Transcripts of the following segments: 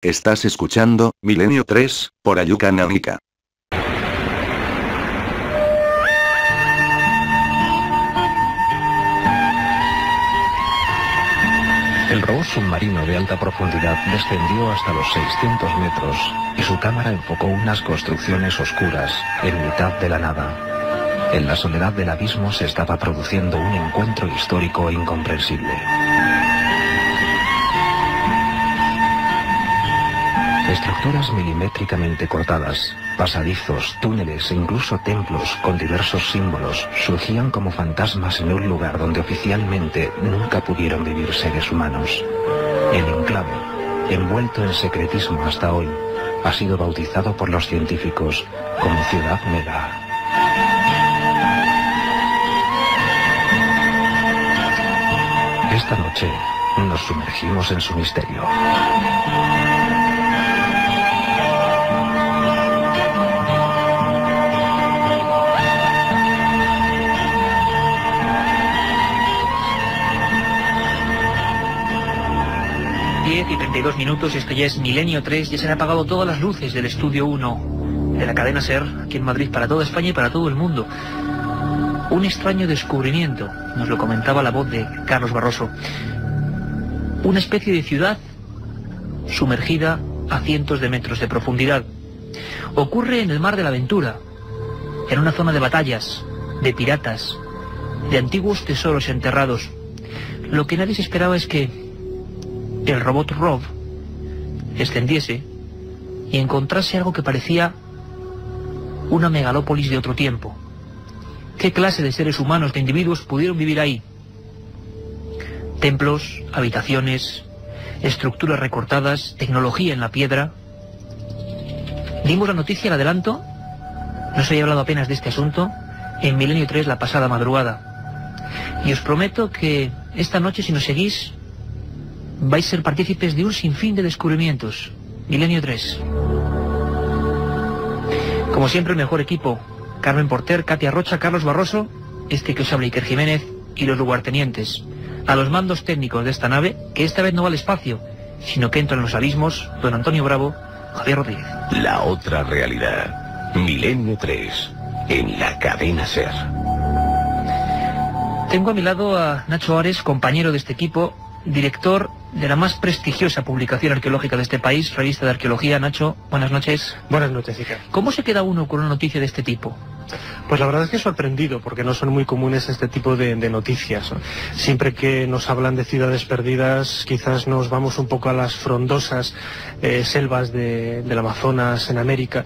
Estás escuchando Milenio 3, por Ayuka Nanika. El robot submarino de alta profundidad descendió hasta los 600 metros y su cámara enfocó unas construcciones oscuras en mitad de la nada. En la soledad del abismo se estaba produciendo un encuentro histórico incomprensible. Estructuras milimétricamente cortadas, pasadizos, túneles e incluso templos con diversos símbolos surgían como fantasmas en un lugar donde oficialmente nunca pudieron vivir seres humanos. El enclave, envuelto en secretismo hasta hoy, ha sido bautizado por los científicos como Ciudad Mega. Esta noche nos sumergimos en su misterio. Y 32 minutos, esto ya es Milenio 3, ya se han apagado todas las luces del estudio 1 de la cadena SER, aquí en Madrid, para toda España y para todo el mundo. Un extraño descubrimiento, nos lo comentaba la voz de Carlos Barroso. Una especie de ciudad sumergida a cientos de metros de profundidad. Ocurre en el mar de la Aventura, en una zona de batallas, de piratas, de antiguos tesoros enterrados. Lo que nadie se esperaba es que el robot Rob descendiese y encontrase algo que parecía una megalópolis de otro tiempo. ¿Qué clase de seres humanos, de individuos pudieron vivir ahí? Templos, habitaciones, estructuras recortadas, tecnología en la piedra. Dimos la noticia, el adelanto, no se había hablado apenas de este asunto, en Milenio 3 la pasada madrugada. Y os prometo que esta noche, si nos seguís, vais a ser partícipes de un sinfín de descubrimientos. Milenio 3. Como siempre, el mejor equipo. Carmen Porter, Katia Rocha, Carlos Barroso, este que os habla Iker Jiménez y los lugartenientes. A los mandos técnicos de esta nave, que esta vez no va al espacio, sino que entra en los abismos, don Antonio Bravo, Javier Rodríguez. La otra realidad. Milenio 3, en la cadena SER. Tengo a mi lado a Nacho Ares, compañero de este equipo, director de la más prestigiosa publicación arqueológica de este país, Revista de Arqueología. Nacho, buenas noches. Buenas noches, Iker. ¿Cómo se queda uno con una noticia de este tipo? Pues la verdad es que sorprendido, porque no son muy comunes este tipo de noticias, ¿no? Siempre que nos hablan de ciudades perdidas, quizás nos vamos un poco a las frondosas selvas del Amazonas en América,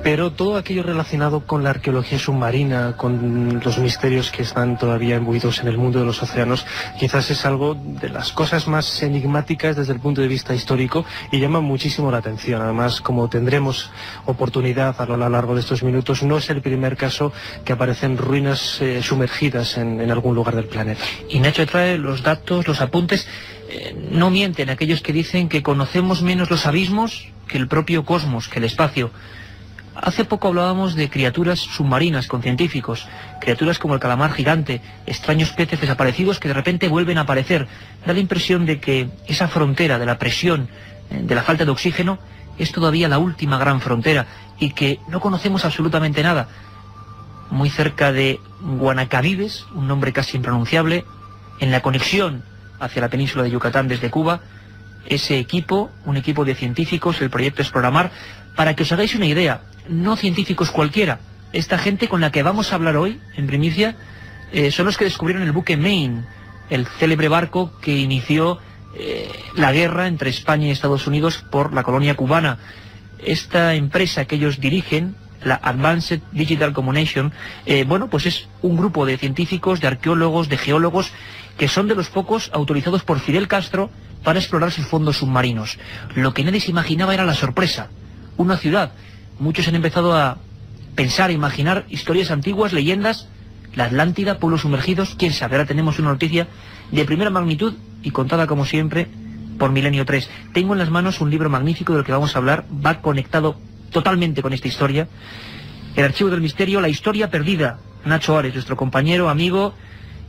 pero todo aquello relacionado con la arqueología submarina, con los misterios que están todavía imbuidos en el mundo de los océanos, quizás es algo de las cosas más enigmáticas desde el punto de vista histórico y llama muchísimo la atención. Además, como tendremos oportunidad a lo largo de estos minutos, no es el primer caso que aparecen ruinas sumergidas en algún lugar del planeta. Y Nacho trae los datos, los apuntes. No mienten aquellos que dicen que conocemos menos los abismos que el propio cosmos, que el espacio. Hace poco hablábamos de criaturas submarinas con científicos, criaturas como el calamar gigante, extraños peces desaparecidos que de repente vuelven a aparecer. Da la impresión de que esa frontera de la presión, de la falta de oxígeno, es todavía la última gran frontera y que no conocemos absolutamente nada. Muy cerca de Guanacavives, un nombre casi impronunciable, en la conexión hacia la península de Yucatán desde Cuba, ese equipo, un equipo de científicos, el proyecto Exploramar, para que os hagáis una idea, no científicos cualquiera, esta gente con la que vamos a hablar hoy, en primicia, son los que descubrieron el buque Maine, el célebre barco que inició la guerra entre España y Estados Unidos por la colonia cubana. Esta empresa que ellos dirigen, la Advanced Digital Communication, bueno, pues es un grupo de científicos, de arqueólogos, de geólogos, que son de los pocos autorizados por Fidel Castro para explorar sus fondos submarinos. Lo que nadie se imaginaba era la sorpresa. Una ciudad. Muchos han empezado a pensar, a imaginar historias antiguas, leyendas, la Atlántida, pueblos sumergidos, quién sabe. Ahora tenemos una noticia de primera magnitud y contada como siempre por Milenio 3. Tengo en las manos un libro magnífico del que vamos a hablar, va conectado totalmente con esta historia. El archivo del misterio, la historia perdida. Nacho Ares, nuestro compañero, amigo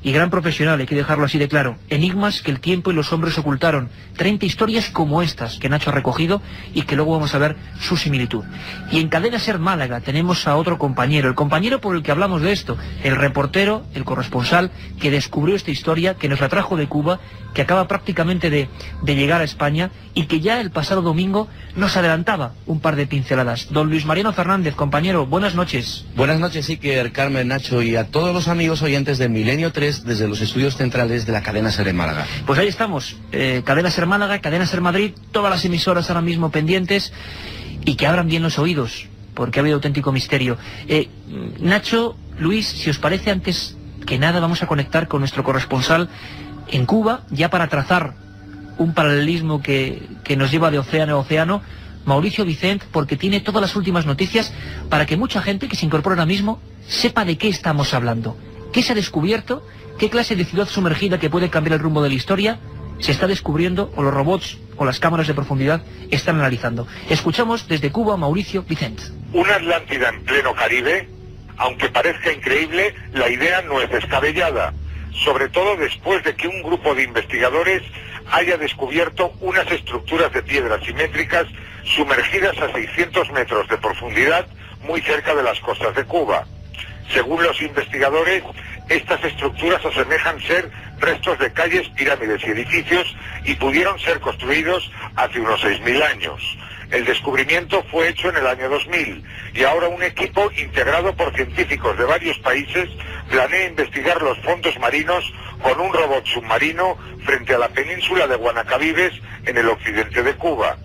y gran profesional, hay que dejarlo así de claro. Enigmas que el tiempo y los hombres ocultaron. 30 historias como estas que Nacho ha recogido y que luego vamos a ver su similitud. Y en Cadena Ser Málaga tenemos a otro compañero, el compañero por el que hablamos de esto, el reportero, el corresponsal que descubrió esta historia, que nos la trajo de Cuba, que acaba prácticamente de llegar a España y que ya el pasado domingo nos adelantaba un par de pinceladas. Don Luis Mariano Fernández, compañero, buenas noches. Buenas noches, Iker, Carmen, Nacho y a todos los amigos oyentes de Milenio 3 desde los estudios centrales de la Cadena Ser en Málaga. Pues ahí estamos, Cadena Ser Málaga, Cadena Ser Madrid, todas las emisoras ahora mismo pendientes y que abran bien los oídos, porque ha habido auténtico misterio. Nacho, Luis, si os parece, antes que nada vamos a conectar con nuestro corresponsal en Cuba, ya para trazar un paralelismo que nos lleva de océano a océano, Mauricio Vicent, porque tiene todas las últimas noticias para que mucha gente que se incorpora ahora mismo sepa de qué estamos hablando. ¿Qué se ha descubierto? ¿Qué clase de ciudad sumergida que puede cambiar el rumbo de la historia se está descubriendo o los robots o las cámaras de profundidad están analizando? Escuchamos desde Cuba a Mauricio Vicent. Una Atlántida en pleno Caribe, aunque parezca increíble, la idea no es descabellada, sobre todo después de que un grupo de investigadores haya descubierto unas estructuras de piedras simétricas sumergidas a 600 metros de profundidad muy cerca de las costas de Cuba. Según los investigadores, estas estructuras asemejan ser restos de calles, pirámides y edificios y pudieron ser construidos hace unos 6.000 años. El descubrimiento fue hecho en el año 2000 y ahora un equipo integrado por científicos de varios países planea investigar los fondos marinos con un robot submarino frente a la península de Guanacabibes en el occidente de Cuba.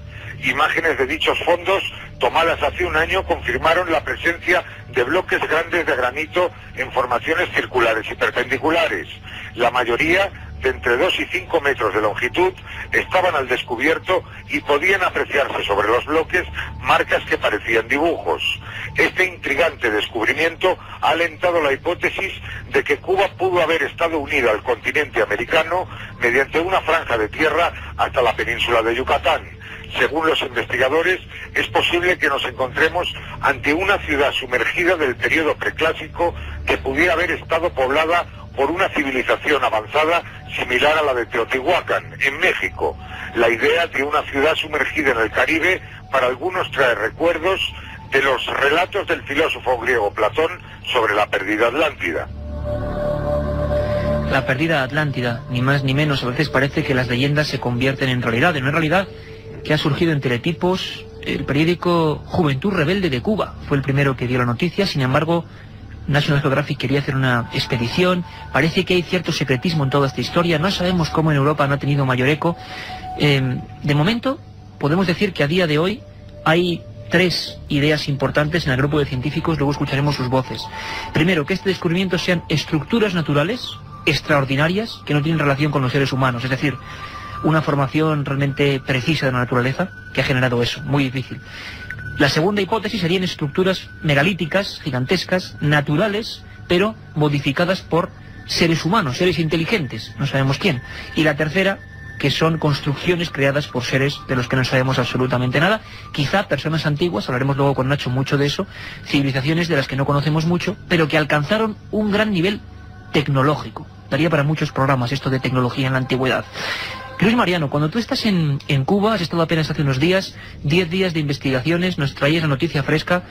Imágenes de dichos fondos tomadas hace un año confirmaron la presencia de bloques grandes de granito en formaciones circulares y perpendiculares. La mayoría, de entre 2 y 5 metros de longitud, estaban al descubierto y podían apreciarse sobre los bloques marcas que parecían dibujos. Este intrigante descubrimiento ha alentado la hipótesis de que Cuba pudo haber estado unida al continente americano mediante una franja de tierra hasta la península de Yucatán. Según los investigadores, es posible que nos encontremos ante una ciudad sumergida del periodo preclásico que pudiera haber estado poblada por una civilización avanzada similar a la de Teotihuacán, en México. La idea de una ciudad sumergida en el Caribe para algunos trae recuerdos de los relatos del filósofo griego Platón sobre la perdida Atlántida. La perdida Atlántida, ni más ni menos. A veces parece que las leyendas se convierten en realidad, que ha surgido en teletipos. El periódico Juventud Rebelde de Cuba fue el primero que dio la noticia. Sin embargo, National Geographic quería hacer una expedición. Parece que hay cierto secretismo en toda esta historia. No sabemos cómo en Europa no ha tenido mayor eco. De momento, podemos decir que a día de hoy hay 3 ideas importantes en el grupo de científicos. Luego escucharemos sus voces. Primero, que este descubrimiento sean estructuras naturales extraordinarias que no tienen relación con los seres humanos. Es decir, una formación realmente precisa de la naturaleza que ha generado eso, muy difícil. La segunda hipótesis serían estructuras megalíticas, gigantescas, naturales, pero modificadas por seres humanos, seres inteligentes, no sabemos quién. Y la tercera, que son construcciones creadas por seres de los que no sabemos absolutamente nada, quizá personas antiguas, hablaremos luego con Nacho mucho de eso, civilizaciones de las que no conocemos mucho, pero que alcanzaron un gran nivel tecnológico. Daría para muchos programas esto de tecnología en la antigüedad. Luis Mariano, cuando tú estás en Cuba, has estado apenas hace unos días, 10 días de investigaciones, nos traías la noticia fresca,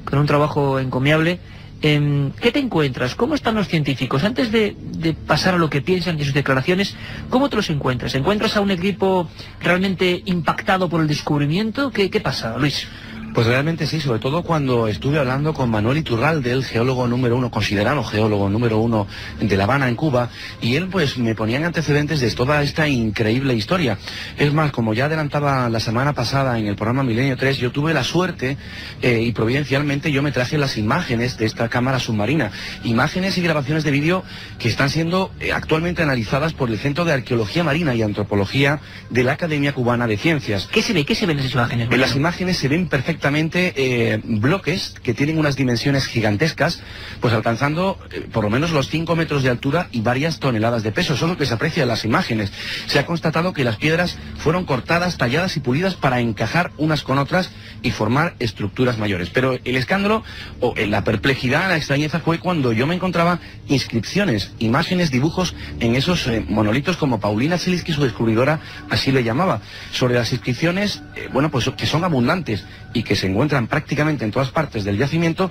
con un trabajo encomiable. ¿Qué te encuentras? ¿Cómo están los científicos? Antes de pasar a lo que piensan y sus declaraciones, ¿cómo te los encuentras? ¿Encuentras a un equipo realmente impactado por el descubrimiento? ¿Qué pasa, Luis? Pues realmente sí, sobre todo cuando estuve hablando con Manuel Iturralde, el geólogo número 1, considerado geólogo número 1 de La Habana, en Cuba, y él pues me ponía en antecedentes de toda esta increíble historia. Es más, como ya adelantaba la semana pasada en el programa Milenio 3, yo tuve la suerte y providencialmente yo me traje las imágenes de esta cámara submarina, imágenes y grabaciones de vídeo que están siendo actualmente analizadas por el Centro de Arqueología Marina y Antropología de la Academia Cubana de Ciencias. ¿Qué se ve? ¿Qué se ven en esas imágenes? En las imágenes se ven perfectamente directamente bloques que tienen unas dimensiones gigantescas, pues alcanzando por lo menos los 5 metros de altura y varias toneladas de peso. Eso es lo que se aprecia en las imágenes. Se ha constatado que las piedras fueron cortadas, talladas y pulidas para encajar unas con otras y formar estructuras mayores. Pero el escándalo, o la perplejidad, la extrañeza fue cuando yo me encontraba inscripciones, imágenes, dibujos en esos monolitos, como Paulina Zelinsky, su descubridora, así le llamaba. Sobre las inscripciones, bueno, pues que son abundantes y que se encuentran prácticamente en todas partes del yacimiento,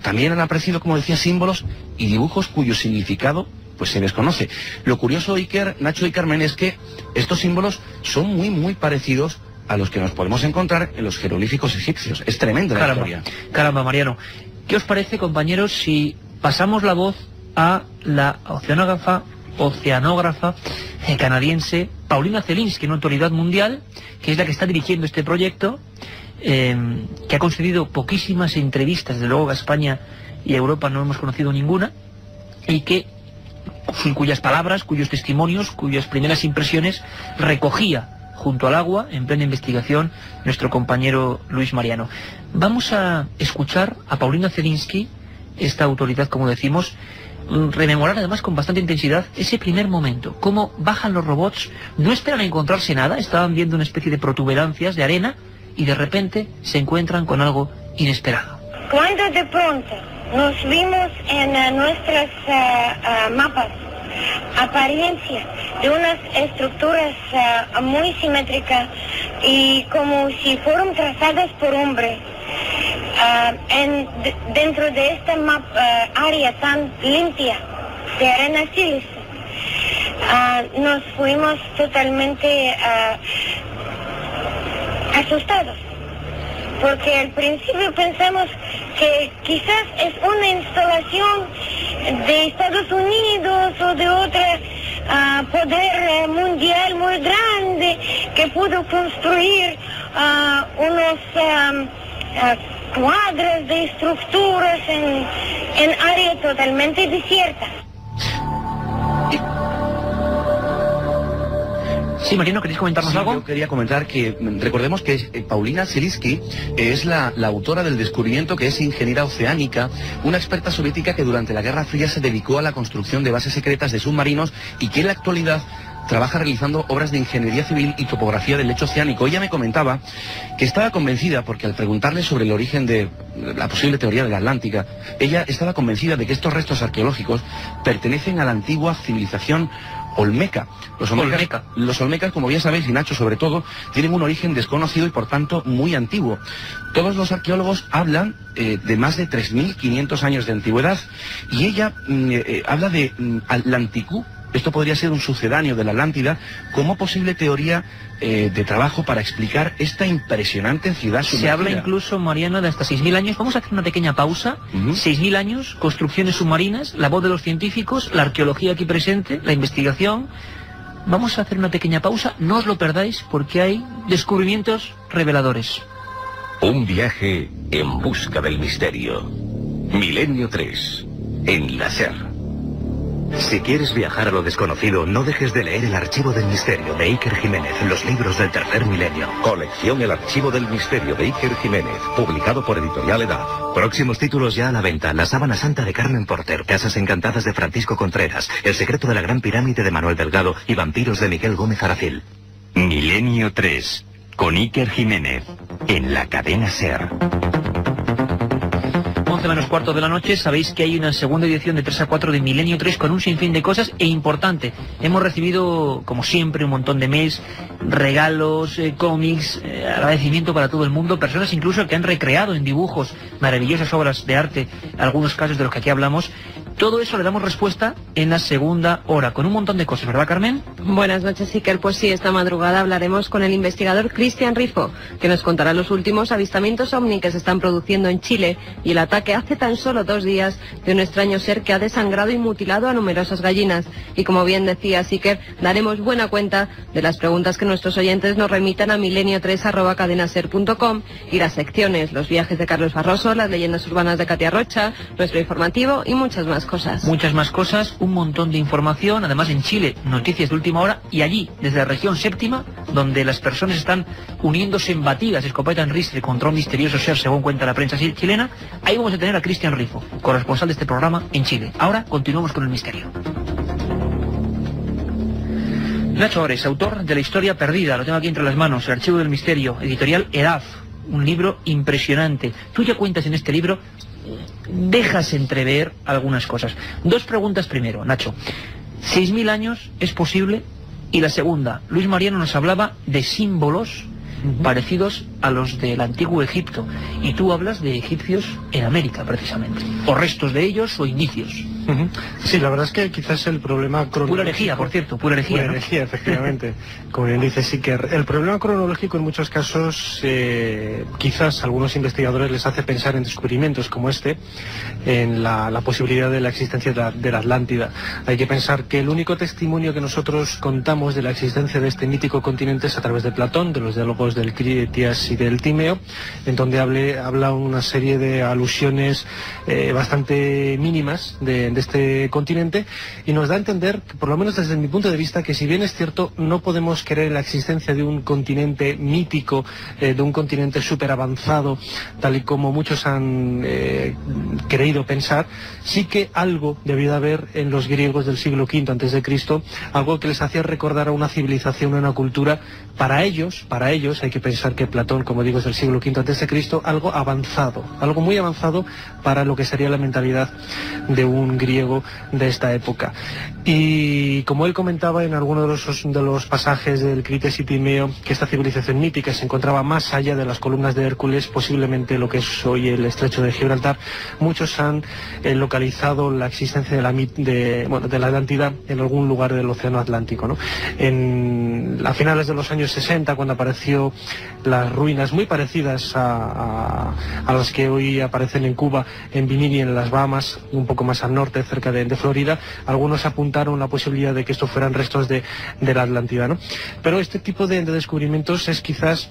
también han aparecido, como decía, símbolos y dibujos cuyo significado pues se desconoce. Lo curioso, Nacho y Carmen, es que estos símbolos son muy parecidos a los que nos podemos encontrar en los jeroglíficos egipcios. Es tremenda la historia. Caramba, Mariano. ¿Qué os parece, compañeros, si pasamos la voz a la oceanógrafa canadiense Paulina Zelinsky, una autoridad mundial, que es la que está dirigiendo este proyecto, que ha concedido poquísimas entrevistas, desde luego a España y a Europa no hemos conocido ninguna, y cuyas palabras, cuyos testimonios, cuyas primeras impresiones recogía junto al agua, en plena investigación, nuestro compañero Luis Mariano. Vamos a escuchar a Paulina Zelinsky, esta autoridad, como decimos, rememorar además con bastante intensidad ese primer momento, cómo bajan los robots, no esperan a encontrarse nada, estaban viendo una especie de protuberancias de arena y de repente se encuentran con algo inesperado. Cuando de pronto nos vimos en nuestros mapas apariencia de unas estructuras muy simétricas y como si fueran trazadas por hombre, dentro de esta área tan limpia de arena silícea, nos fuimos totalmente asustados, porque al principio pensamos que quizás es una instalación de Estados Unidos o de otra poder mundial muy grande que pudo construir unos cuadros de estructuras en área totalmente desierta. Sí, Mariano, ¿queréis comentarnos algo? Yo quería comentar que recordemos que Paulina Zelinsky es la autora del descubrimiento, que es ingeniera oceánica, una experta soviética que durante la Guerra Fría se dedicó a la construcción de bases secretas de submarinos y que en la actualidad trabaja realizando obras de ingeniería civil y topografía del lecho oceánico. Ella me comentaba que estaba convencida, porque al preguntarle sobre el origen de la posible teoría de la Atlántica, ella estaba convencida de que estos restos arqueológicos pertenecen a la antigua civilización olmeca. Los olmecas, como bien sabéis, y Nacho sobre todo, tienen un origen desconocido y por tanto muy antiguo. Todos los arqueólogos hablan de más de 3.500 años de antigüedad, y ella habla de Atlanticú. Esto podría ser un sucedáneo de la Atlántida, como posible teoría de trabajo para explicar esta impresionante ciudad sumergida. Se habla incluso, Mariano, de hasta 6.000 años. Vamos a hacer una pequeña pausa. 6.000 años, construcciones submarinas, la voz de los científicos, la arqueología aquí presente, la investigación. Vamos a hacer una pequeña pausa, no os lo perdáis, porque hay descubrimientos reveladores. Un viaje en busca del misterio. Milenio 3, en la SER. Si quieres viajar a lo desconocido, no dejes de leer El Archivo del Misterio de Iker Jiménez, los libros del tercer milenio. Colección El Archivo del Misterio de Iker Jiménez, publicado por Editorial Edad. Próximos títulos ya a la venta: La Sábana Santa de Carmen Porter, Casas Encantadas de Francisco Contreras, El Secreto de la Gran Pirámide de Manuel Delgado y Vampiros de Miguel Gómez Aracil. Milenio 3, con Iker Jiménez, en la cadena SER. 11 menos cuarto de la noche, sabéis que hay una segunda edición de 3 a 4 de Milenio 3 con un sinfín de cosas, e importante, hemos recibido, como siempre, un montón de mails, regalos, cómics, agradecimiento para todo el mundo, personas incluso que han recreado en dibujos maravillosas obras de arte, algunos casos de los que aquí hablamos. Todo eso le damos respuesta en la segunda hora, con un montón de cosas, ¿verdad, Carmen? Buenas noches, Iker. Pues sí, esta madrugada hablaremos con el investigador Cristian Rifo, que nos contará los últimos avistamientos ovni que se están produciendo en Chile y el ataque hace tan solo 2 días de un extraño ser que ha desangrado y mutilado a numerosas gallinas. Y como bien decía Iker, daremos buena cuenta de las preguntas que nuestros oyentes nos remitan a milenio3@cadenaser.com y las secciones, los viajes de Carlos Barroso, las leyendas urbanas de Katia Rocha, nuestro informativo y muchas más cosas. Muchas más cosas, un montón de información, además en Chile, noticias de última hora, y allí, desde la región séptima, donde las personas están uniéndose en batidas, escopeta en ristre contra un misterioso ser, según cuenta la prensa chilena, ahí vamos a tener a Cristian Rifo, corresponsal de este programa en Chile. Ahora continuamos con el misterio. Nacho Ores, autor de La historia perdida, lo tengo aquí entre las manos, El archivo del misterio, editorial Edaf, un libro impresionante. Tú ya cuentas en este libro, dejas entrever algunas cosas. Dos preguntas primero, Nacho. ¿6.000 años es posible? Y la segunda, Luis Mariano nos hablaba de símbolos parecidos a los del antiguo Egipto, y tú hablas de egipcios en América, precisamente, o restos de ellos o indicios. Sí, la verdad es que quizás el problema cronológico... Pura herejía, por cierto, pura herejía. Pura herejía, efectivamente, como bien dice Siker. El problema cronológico en muchos casos, quizás a algunos investigadores les hace pensar en descubrimientos como este, en la posibilidad de la existencia de la Atlántida. Hay que pensar que el único testimonio que nosotros contamos de la existencia de este mítico continente es a través de Platón, de los diálogos del Critias y del Timeo, en donde habla una serie de alusiones bastante mínimas de este continente, y nos da a entender, que, por lo menos desde mi punto de vista, que si bien es cierto, no podemos creer en la existencia de un continente mítico, de un continente súper avanzado, tal y como muchos han creído pensar, sí que algo debía de haber en los griegos del siglo V a.C., algo que les hacía recordar a una civilización, a una cultura, para ellos hay que pensar que Platón, como digo, es del siglo V a.C., algo avanzado, algo muy avanzado para lo que sería la mentalidad de un griego de esta época. Y como él comentaba en alguno de los pasajes del Critias y Timeo, que esta civilización mítica se encontraba más allá de las columnas de Hércules, posiblemente lo que es hoy el estrecho de Gibraltar. Muchos han localizado la existencia de la Atlántida en algún lugar del océano Atlántico, ¿no? A finales de los años 60, cuando apareció las ruinas muy parecidas a las que hoy aparecen en Cuba, en Bimini, en las Bahamas, un poco más al norte, cerca de Florida, algunos apuntaron la posibilidad de que esto fueran restos de la Atlántida, ¿no? Pero este tipo de descubrimientos es quizás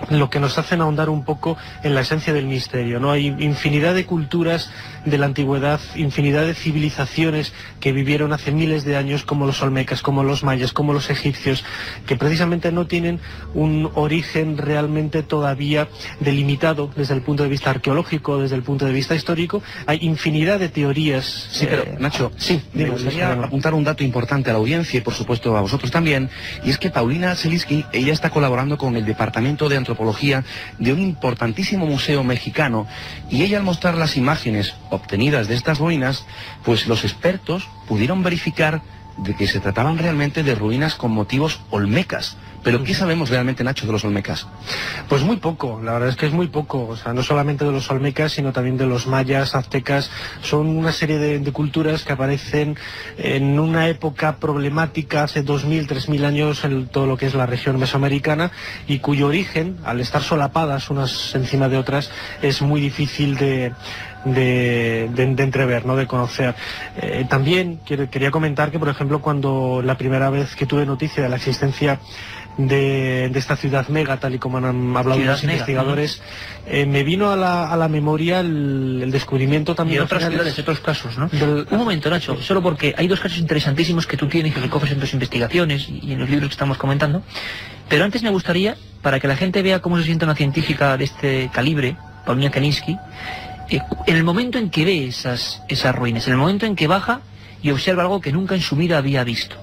lo que nos hacen ahondar un poco en la esencia del misterio, ¿no? Hay infinidad de culturas de la antigüedad, infinidad de civilizaciones que vivieron hace miles de años, como los olmecas, como los mayas, como los egipcios, que precisamente no tienen un origen realmente todavía delimitado desde el punto de vista arqueológico, desde el punto de vista histórico. Hay infinidad de teorías. Sí, pero Nacho, me gustaría apuntar un dato importante a la audiencia y por supuesto a vosotros también, y es que Paulina Zelinsky, ella está colaborando con el Departamento de Antropología de un importantísimo museo mexicano, y ella, al mostrar las imágenes obtenidas de estas ruinas, pues los expertos pudieron verificar de que se trataban realmente de ruinas con motivos olmecas. ¿Pero qué sabemos realmente, Nacho, de los olmecas? Pues muy poco, la verdad es que es muy poco. O sea, no solamente de los olmecas, sino también de los mayas, aztecas. Son una serie de culturas que aparecen en una época problemática hace 2.000, 3.000 años en todo lo que es la región mesoamericana, y cuyo origen, al estar solapadas unas encima de otras, es muy difícil de entrever, ¿no? De conocer. También quería comentar que, por ejemplo, cuando la primera vez que tuve noticia de la existencia de esta ciudad mega, tal y como han hablado los investigadores, me vino a la memoria el descubrimiento también de otras ciudades, de otros casos, ¿no? Un momento, Nacho, solo porque hay dos casos interesantísimos que tú tienes y que recoges en tus investigaciones y en los libros que estamos comentando, pero antes me gustaría, para que la gente vea cómo se siente una científica de este calibre, Paulina Zelinsky, en el momento en que ve esas ruinas, en el momento en que baja y observa algo que nunca en su vida había visto.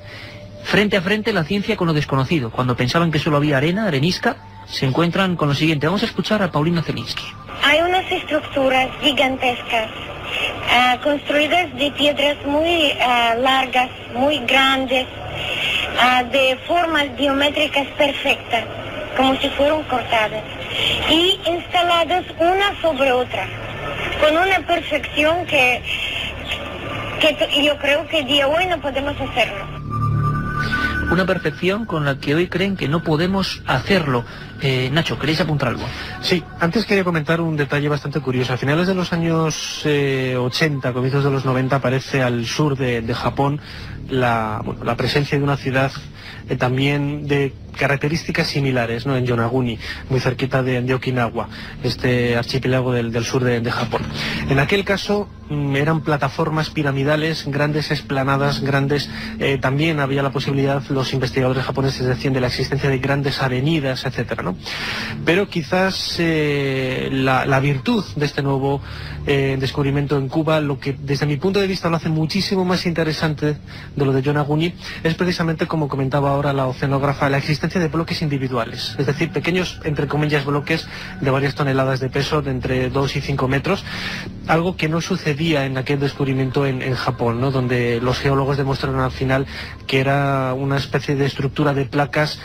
Frente a frente la ciencia con lo desconocido. Cuando pensaban que solo había arena, arenisca, se encuentran con lo siguiente. Vamos a escuchar a Paulina Zelinsky. Hay unas estructuras gigantescas, construidas de piedras muy largas, muy grandes, de formas geométricas perfectas, como si fueran cortadas, y instaladas una sobre otra, con una perfección que yo creo que día hoy no podemos hacerlo. Una perfección con la que hoy creen que no podemos hacerlo. Nacho, ¿queréis apuntar algo? Sí, antes quería comentar un detalle bastante curioso. A finales de los años 80, comienzos de los 90, aparece al sur de Japón la presencia de una ciudad también de características similares, ¿no? En Yonaguni, muy cerquita de Okinawa, este archipiélago del sur de Japón. En aquel caso eran plataformas piramidales, grandes esplanadas, grandes, también había la posibilidad, los investigadores japoneses decían, de la existencia de grandes avenidas, etcétera, ¿no? Pero quizás la virtud de este nuevo descubrimiento en Cuba, lo que desde mi punto de vista lo hace muchísimo más interesante de lo de Yonaguni, es precisamente, como comentaba ahora la oceanógrafa, la existencia de bloques individuales, es decir, pequeños, entre comillas, bloques de varias toneladas de peso, de entre 2 y 5 metros, algo que no sucedía en aquel descubrimiento en Japón, ¿no? Donde los geólogos demostraron al final que era una especie de estructura de placas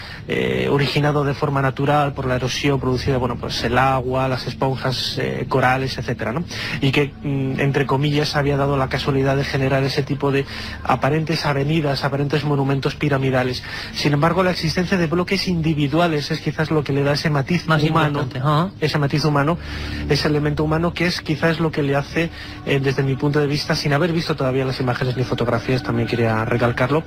originado de forma natural por la erosión producida, bueno, pues el agua, las esponjas, corales, etcétera, ¿no? Y que, entre comillas, había dado la casualidad de generar ese tipo de aparentes avenidas, aparentes monumentos piramidales. Sin embargo, la existencia de bloques individuales es quizás lo que le da ese matiz más humano, ese matiz humano, ese elemento humano, que es quizás lo que le hace, desde mi punto de vista, sin haber visto todavía las imágenes ni fotografías, también quería recalcarlo,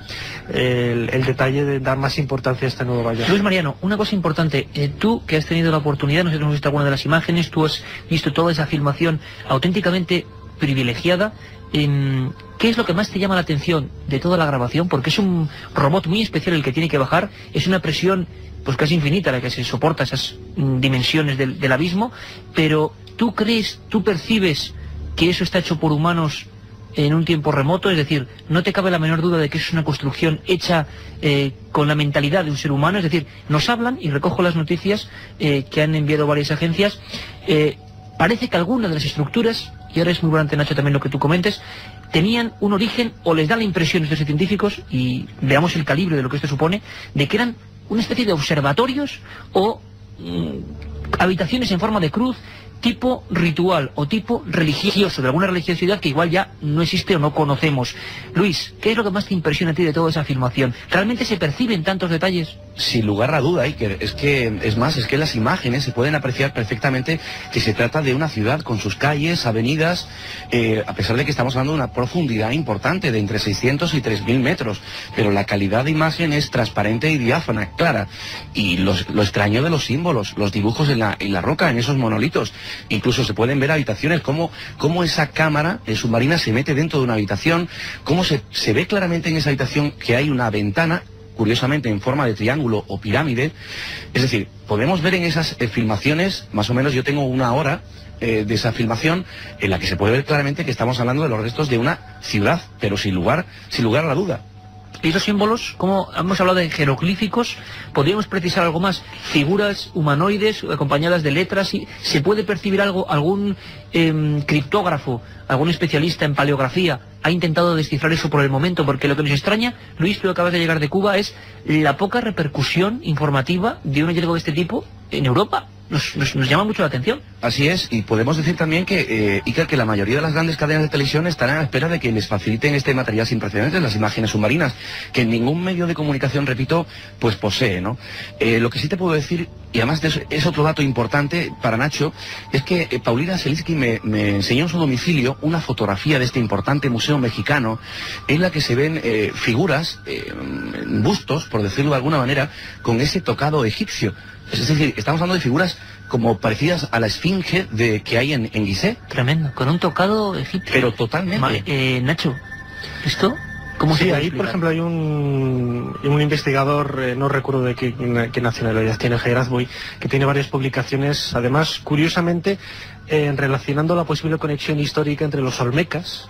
el detalle de dar más importancia a este nuevo hallazgo. Luis Mariano, una cosa importante, tú que has tenido la oportunidad, nosotros hemos visto alguna de las imágenes, tú has visto toda esa filmación auténticamente privilegiada, ¿qué es lo que más te llama la atención de toda la grabación? Porque es un robot muy especial el que tiene que bajar, es una presión pues casi infinita la que se soporta esas dimensiones del abismo, pero ¿tú crees, tú percibes que eso está hecho por humanos en un tiempo remoto? Es decir, ¿no te cabe la menor duda de que eso es una construcción hecha con la mentalidad de un ser humano? Es decir, nos hablan, y recojo las noticias que han enviado varias agencias, parece que algunas de las estructuras, y ahora es muy importante, Nacho, también lo que tú comentes, tenían un origen, o les da la impresión a estos científicos, y veamos el calibre de lo que esto supone, de que eran una especie de observatorios o habitaciones en forma de cruz, tipo ritual o tipo religioso, de alguna religiosidad que igual ya no existe o no conocemos. Luis, ¿qué es lo que más te impresiona a ti de toda esa filmación? ¿Realmente se perciben tantos detalles? Sin lugar a duda, Iker, es que en las imágenes se pueden apreciar perfectamente que se trata de una ciudad con sus calles, avenidas, a pesar de que estamos hablando de una profundidad importante de entre 600 y 3000 metros, pero la calidad de imagen es transparente y diáfana, clara, y lo extraño de los símbolos, los dibujos en la roca, en esos monolitos. Incluso se pueden ver habitaciones, cómo esa cámara submarina se mete dentro de una habitación, cómo se ve claramente en esa habitación que hay una ventana, curiosamente en forma de triángulo o pirámide. Es decir, podemos ver en esas filmaciones, más o menos yo tengo una hora de esa filmación, en la que se puede ver claramente que estamos hablando de los restos de una ciudad, pero sin lugar a la duda. ¿Y los símbolos? Como hemos hablado de jeroglíficos, ¿podríamos precisar algo más? Figuras humanoides acompañadas de letras. ¿Se puede percibir algo? ¿Algún criptógrafo, algún especialista en paleografía ha intentado descifrar eso por el momento? Porque lo que nos extraña, Luis, tú acabas de llegar de Cuba, es la poca repercusión informativa de un hallazgo de este tipo en Europa. Nos llama mucho la atención. Así es, y podemos decir también que, Iker, que la mayoría de las grandes cadenas de televisión están a la espera de que les faciliten este material sin precedentes, las imágenes submarinas, que ningún medio de comunicación, repito, pues posee, ¿no? Lo que sí te puedo decir, y además es otro dato importante para Nacho, es que Paulina Selinsky me enseñó en su domicilio una fotografía de este importante museo mexicano, en la que se ven figuras, bustos, por decirlo de alguna manera, con ese tocado egipcio. Es decir, estamos hablando de figuras como parecidas a la esfinge que hay en Gizeh. Tremendo, con un tocado egipcio. Pero totalmente. Nacho, ¿esto cómo se puede ahí, por ejemplo, hay un investigador, no recuerdo de qué nacionalidad tiene, Jair Azboy, que tiene varias publicaciones, además, curiosamente, relacionando la posible conexión histórica entre los olmecas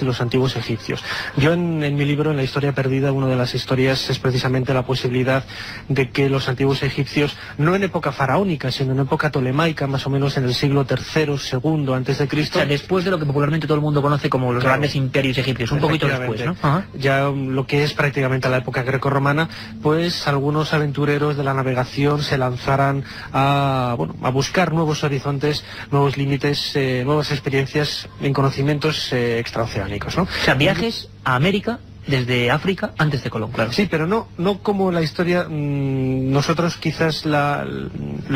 y los antiguos egipcios. Yo en mi libro, en La historia perdida, una de las historias es precisamente la posibilidad de que los antiguos egipcios, no en época faraónica, sino en época tolemaica, más o menos en el siglo III, II antes de Cristo. O sea, después de lo que popularmente todo el mundo conoce como los grandes imperios egipcios, un poquito después, ¿no? Ajá. Ya lo que es prácticamente la época grecorromana, pues algunos aventureros de la navegación se lanzaran a buscar nuevos horizontes, nuevos límites, nuevas experiencias en conocimientos extraoceánicos, ¿no? O sea, viajes a América desde África antes de Colón, claro. Sí, pero no como la historia, nosotros quizás la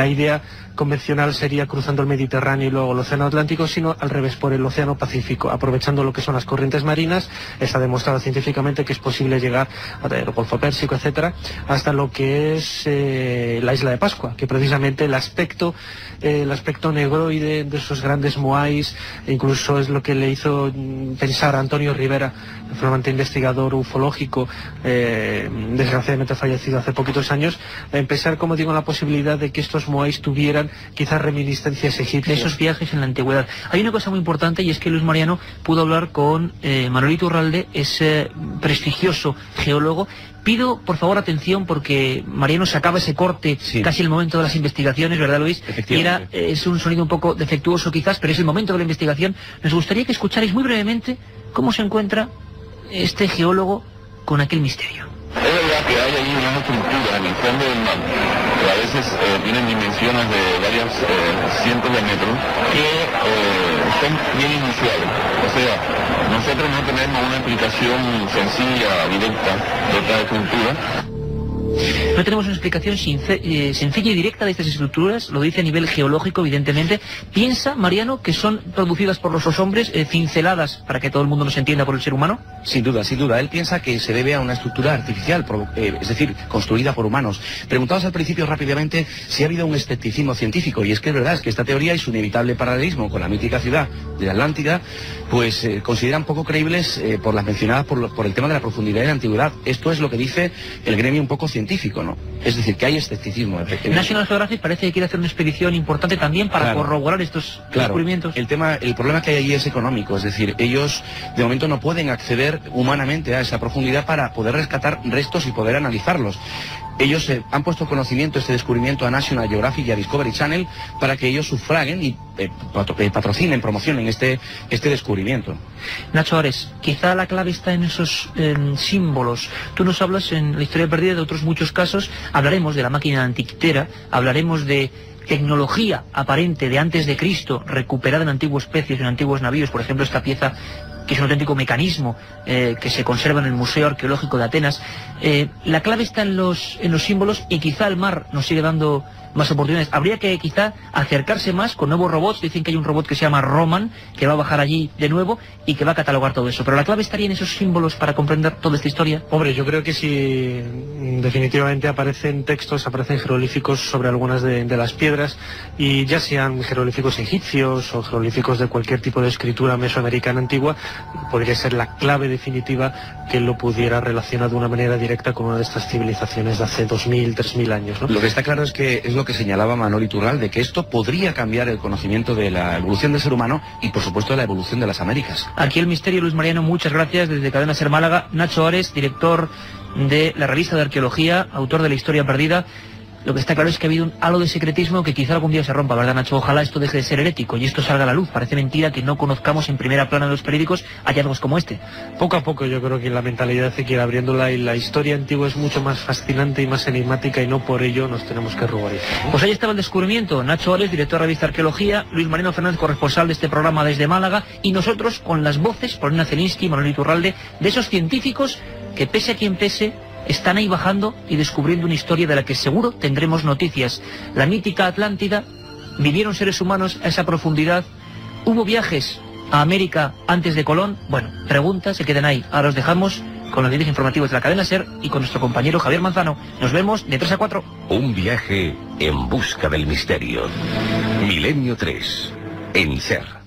idea convencional sería cruzando el Mediterráneo y luego el Océano Atlántico, sino al revés, por el Océano Pacífico, aprovechando lo que son las corrientes marinas. Está demostrado científicamente que es posible llegar al Golfo Pérsico, etcétera, hasta lo que es la isla de Pascua, que precisamente el aspecto negroide de esos grandes moais, incluso es lo que le hizo pensar a Antonio Rivera, el flamante investigador ufológico, desgraciadamente fallecido hace poquitos años, pensar, como digo, en la posibilidad de que estos moais tuvieran quizás reminiscencias egipcias. De esos viajes en la antigüedad. Hay una cosa muy importante, y es que Luis Mariano pudo hablar con Manuel Iturralde, ese prestigioso geólogo. Pido, por favor, atención, porque Mariano sacaba ese corte casi el momento de las investigaciones, ¿verdad, Luis? Y es un sonido un poco defectuoso quizás, pero es el momento de la investigación. Nos gustaría que escucharais muy brevemente cómo se encuentra este geólogo con aquel misterio. Es verdad que hay ahí una estructura en el fondo del mar, que a veces tienen dimensiones de varios cientos de metros, que son bien inusuales. O sea, nosotros no tenemos una explicación sencilla, directa de esta estructura. No tenemos una explicación sencilla y directa de estas estructuras, lo dice a nivel geológico, evidentemente. ¿Piensa, Mariano, que son producidas por los hombres, cinceladas, para que todo el mundo nos entienda, por el ser humano? Sin duda, sin duda. Él piensa que se debe a una estructura artificial, es decir, construida por humanos. Preguntados al principio rápidamente si ha habido un escepticismo científico, y es que es verdad, es que esta teoría y su inevitable paralelismo con la mítica ciudad de Atlántida, pues consideran poco creíbles por las mencionadas por el tema de la profundidad y la antigüedad. Esto es lo que dice el gremio un poco científico, ¿no? Es decir, que hay escepticismo. National Geographic parece que quiere hacer una expedición importante también para corroborar estos descubrimientos. El problema que hay allí es económico, es decir, ellos de momento no pueden acceder humanamente a esa profundidad para poder rescatar restos y poder analizarlos. Ellos han puesto conocimiento, este descubrimiento, a National Geographic y a Discovery Channel para que ellos sufraguen y patrocinen, promocionen este descubrimiento. Nacho Ares, quizá la clave está en esos símbolos. Tú nos hablas en la historia perdida de otros muchos casos, hablaremos de la máquina antiquitera, hablaremos de tecnología aparente de antes de Cristo, recuperada en antiguos pecios, en antiguos navíos, por ejemplo esta pieza que es un auténtico mecanismo que se conserva en el Museo Arqueológico de Atenas. La clave está en los símbolos, y quizá el mar nos sigue dando más oportunidades. Habría que quizá acercarse más con nuevos robots. Dicen que hay un robot que se llama Roman, que va a bajar allí de nuevo y que va a catalogar todo eso. Pero la clave estaría en esos símbolos para comprender toda esta historia. Hombre, yo creo que si definitivamente aparecen textos, aparecen jeroglíficos sobre algunas de las piedras, y ya sean jeroglíficos egipcios o jeroglíficos de cualquier tipo de escritura mesoamericana antigua, podría ser la clave definitiva que lo pudiera relacionar de una manera directa con una de estas civilizaciones de hace 2000, 3000 años, ¿no? Lo que está claro es que es lo que señalaba Manuel Iturralde, que esto podría cambiar el conocimiento de la evolución del ser humano y, por supuesto, de la evolución de las Américas. Aquí el misterio, Luis Mariano, muchas gracias. Desde Cadena Ser Málaga, Nacho Ares, director de la revista de arqueología, autor de La Historia Perdida. Lo que está claro es que ha habido un halo de secretismo que quizá algún día se rompa, ¿verdad, Nacho? Ojalá esto deje de ser herético y esto salga a la luz. Parece mentira que no conozcamos en primera plana en los periódicos hallazgos como este. Poco a poco yo creo que la mentalidad se quiere abriéndola, y la historia antigua es mucho más fascinante y más enigmática, y no por ello nos tenemos que ruborizar, ¿no? Pues ahí estaba el descubrimiento. Nacho Ares, director de la revista Arqueología, Luis Mariano Fernández, corresponsal de este programa desde Málaga, y nosotros con las voces, Paulina Zelinsky, Manuel Iturralde, de esos científicos que, pese a quien pese, están ahí bajando y descubriendo una historia de la que seguro tendremos noticias. La mítica Atlántida, vivieron seres humanos a esa profundidad, hubo viajes a América antes de Colón. Bueno, preguntas se quedan ahí. Ahora os dejamos con los diarios informativos de la cadena SER y con nuestro compañero Javier Manzano. Nos vemos de 3 a 4. Un viaje en busca del misterio. Milenio 3, en SER.